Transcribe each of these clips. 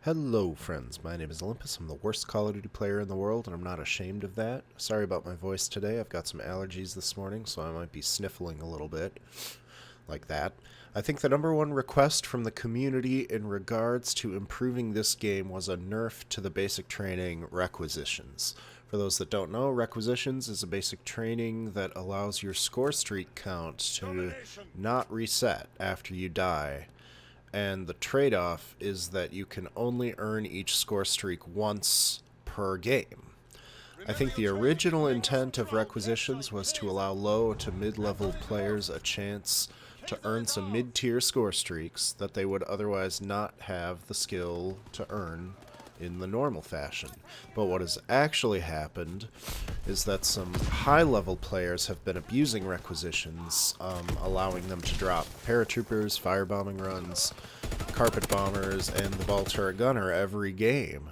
Hello friends, my name is Olympus. I'm the worst Call of Duty player in the world, and I'm not ashamed of that. Sorry about my voice today. I've got some allergies this morning, so I might be sniffling a little bit. Like that. I think the number one request from the community in regards to improving this game was a nerf to the basic training Requisitions. For those that don't know, Requisitions is a basic training that allows your score streak count to not reset after you die. And the trade-off is that you can only earn each score streak once per game. I think the original intent of Requisitions was to allow low to mid-level players a chance to earn some mid-tier score streaks that they would otherwise not have the skill to earn in the normal fashion. But what has actually happened is that some high-level players have been abusing Requisitions, allowing them to drop paratroopers, firebombing runs, carpet bombers, and the ball turret gunner every game.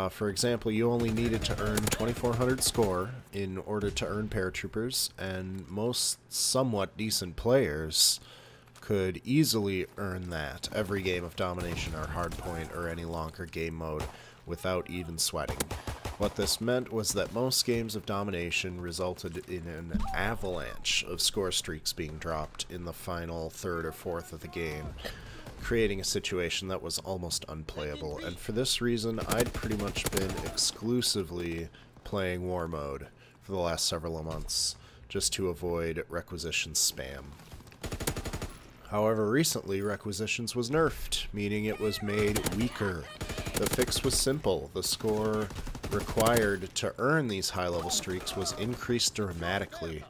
For example, you only needed to earn 2400 score in order to earn paratroopers, and most somewhat decent players could easily earn that every game of domination or hardpoint or any longer game mode without even sweating. What this meant was that most games of domination resulted in an avalanche of score streaks being dropped in the final third or fourth of the game, creating a situation that was almost unplayable. And for this reason, I'd pretty much been exclusively playing war mode for the last several months, just to avoid Requisitions spam. However, recently Requisitions was nerfed, meaning it was made weaker. The fix was simple. The score required to earn these high-level streaks was increased dramatically.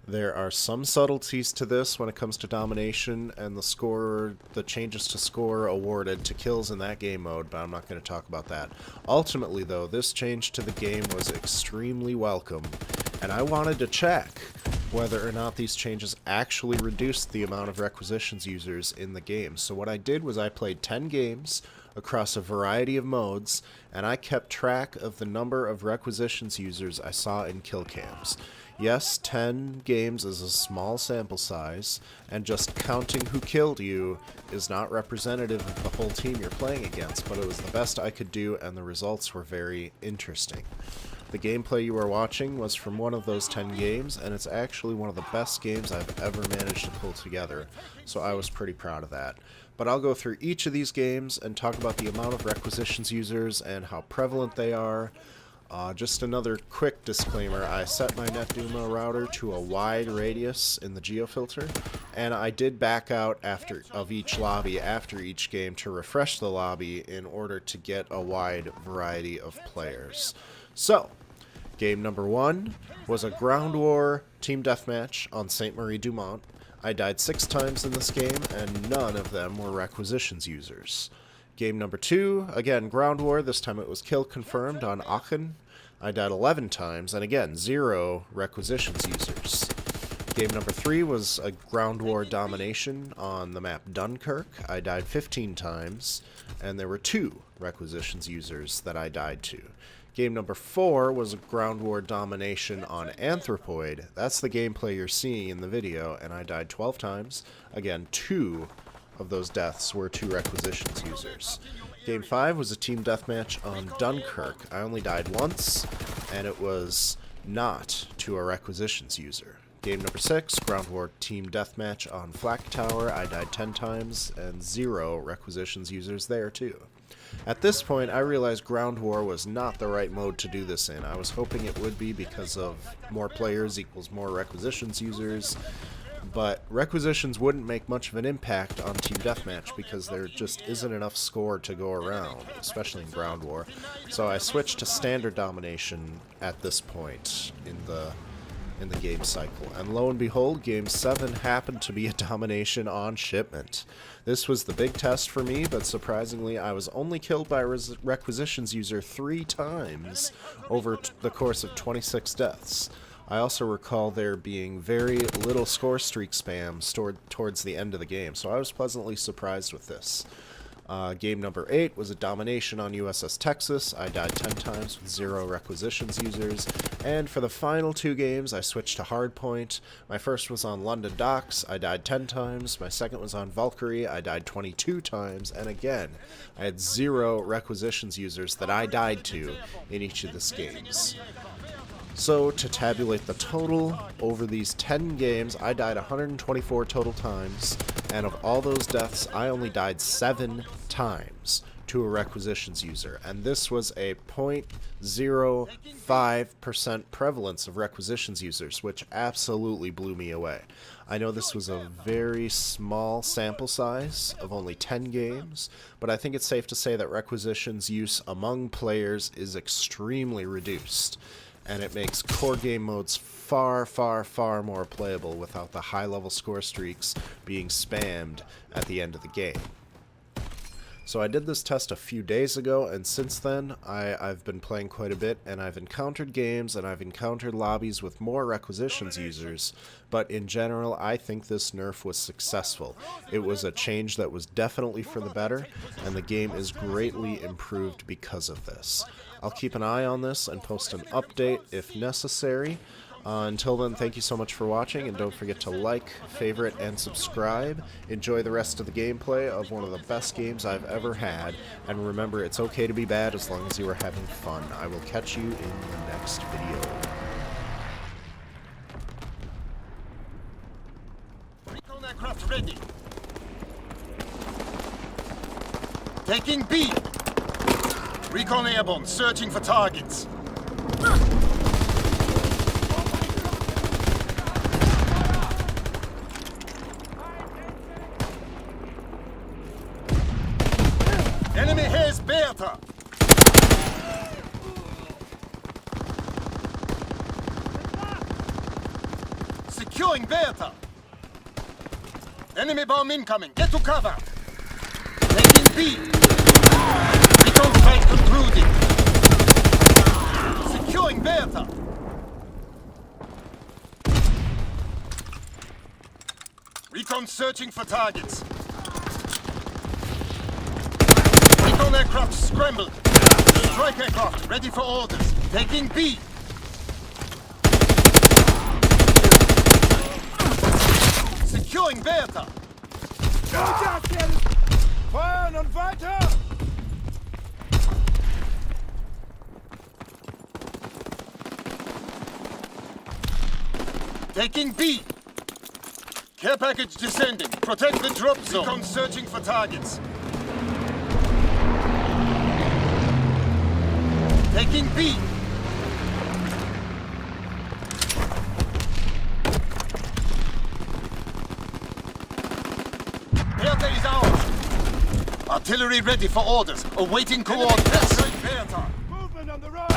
There are some subtleties to this when it comes to domination and the changes to score awarded to kills in that game mode, but I'm not going to talk about that. Ultimately, though, this change to the game was extremely welcome, and I wanted to check whether or not these changes actually reduced the amount of Requisitions users in the game. So what I did was I played 10 games across a variety of modes, and I kept track of the number of Requisitions users I saw in kill cams. Yes, 10 games is a small sample size, and just counting who killed you is not representative of the whole team you're playing against, but it was the best I could do, and the results were very interesting. The gameplay you are watching was from one of those 10 games, and it's actually one of the best games I've ever managed to pull together, so I was pretty proud of that. But I'll go through each of these games and talk about the amount of Requisitions users and how prevalent they are. Just another quick disclaimer, I set my NetDuma router to a wide radius in the geofilter, and I did back out of each lobby after each game to refresh the lobby in order to get a wide variety of players. So, game number 1 was a ground war team deathmatch on St. Marie Dumont. I died 6 times in this game, and none of them were Requisitions users. Game number 2, again, ground war. This time it was kill confirmed on Aachen. I died 11 times, and again, 0 Requisitions users. Game number 3 was a ground war domination on the map Dunkirk. I died 15 times, and there were 2 Requisitions users that I died to. Game number 4 was a ground war domination on Anthropoid. That's the gameplay you're seeing in the video, and I died 12 times. Again, 2 of those deaths were to Requisitions users. Game 5 was a team deathmatch on Dunkirk. I only died once, and it was not to a Requisitions user. Game number 6, ground war team deathmatch on Flak Tower. I died 10 times, and 0 Requisitions users there too. At this point, I realized ground war was not the right mode to do this in. I was hoping it would be because of more players equals more Requisitions users, but Requisitions wouldn't make much of an impact on Team Deathmatch because there just isn't enough score to go around, especially in ground war. So I switched to standard domination at this point in the game cycle. And lo and behold, Game 7 happened to be a domination on shipment. This was the big test for me, but surprisingly I was only killed by a Requisitions user 3 times over the course of 26 deaths. I also recall there being very little score streak spam stored towards the end of the game, so I was pleasantly surprised with this. Game number 8 was a domination on USS Texas. I died 10 times with 0 requisitions users. And for the final 2 games, I switched to Hardpoint. My first was on London Docks. I died 10 times. My second was on Valkyrie. I died 22 times. And again, I had 0 requisitions users that I died to in each of these games. So, to tabulate the total, over these 10 games, I died 124 total times, and of all those deaths, I only died 7 times to a requisitions user, and this was a 0.05% prevalence of requisitions users, which absolutely blew me away. I know this was a very small sample size of only 10 games, but I think it's safe to say that requisitions use among players is extremely reduced. And it makes core game modes far, far, far more playable without the high-level score streaks being spammed at the end of the game. So I did this test a few days ago, and since then, I've been playing quite a bit, and I've encountered games, and I've encountered lobbies with more requisitions users, but in general, I think this nerf was successful. It was a change that was definitely for the better, and the game is greatly improved because of this. I'll keep an eye on this and post an update if necessary. Until then, thank you so much for watching, and don't forget to like, favorite, and subscribe. Enjoy the rest of the gameplay of one of the best games I've ever had, and remember, it's okay to be bad as long as you are having fun. I will catch you in the next video. Recon aircraft ready. Taking B. Recon airborne, searching for targets. Enemy has Bertha. Securing Bertha. Enemy bomb incoming. Get to cover. Taking B. Recon fight concluded. Securing Bertha. Recon searching for targets. Recon aircraft scrambled. Strike aircraft ready for orders. Taking B. Securing Bertha. Feuern und weiter! Taking B. Care package descending. Protect the drop zone. Recon searching for targets. Taking B. Bertha is ours. Artillery ready for orders. Awaiting coordinates. Movement on the road.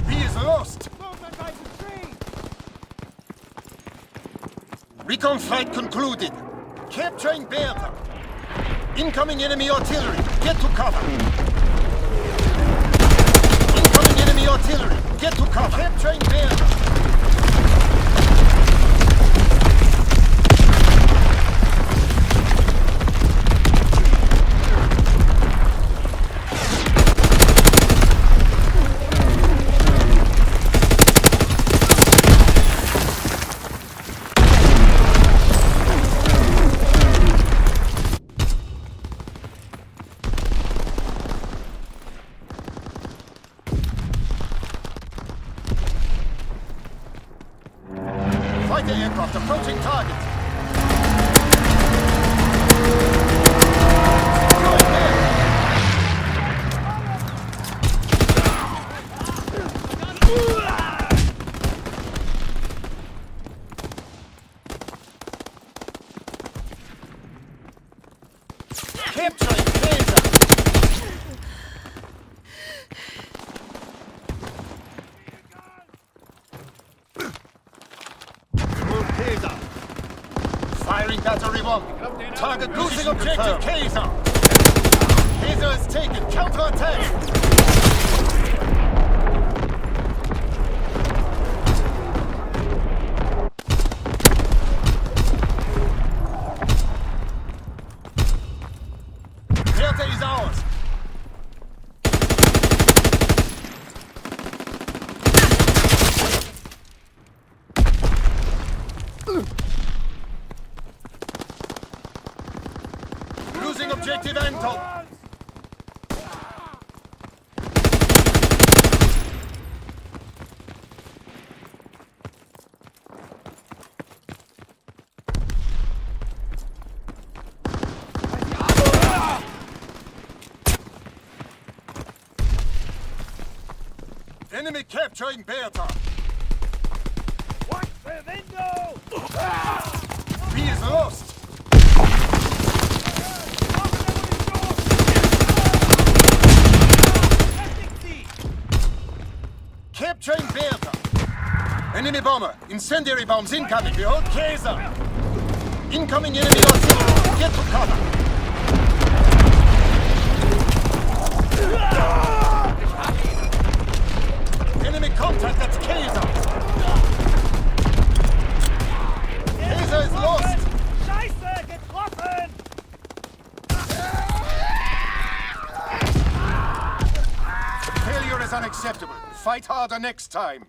B is lost. Movement by the tree. Recon flight concluded. Capturing Bertha. Incoming enemy artillery. Get to cover. Incoming enemy artillery. Get to cover. Capturing Bertha. Fighter aircraft approaching target. Securing Bertha. Capturing Bertha. Firing battery 1. Target losing objective Kaiser. Kaiser is taken. Counter-attack. Objective Anton! Enemy capturing Bertha! Watch the window! B is lost! Capturing Bertha! Enemy bomber! Incendiary bombs incoming! Behold Kaiser! Incoming enemy artillery! Get to cover! Enemy contact, that's Kaiser! Kaiser is lost! Scheiße, getroffen! Failure is unacceptable. Fight harder next time.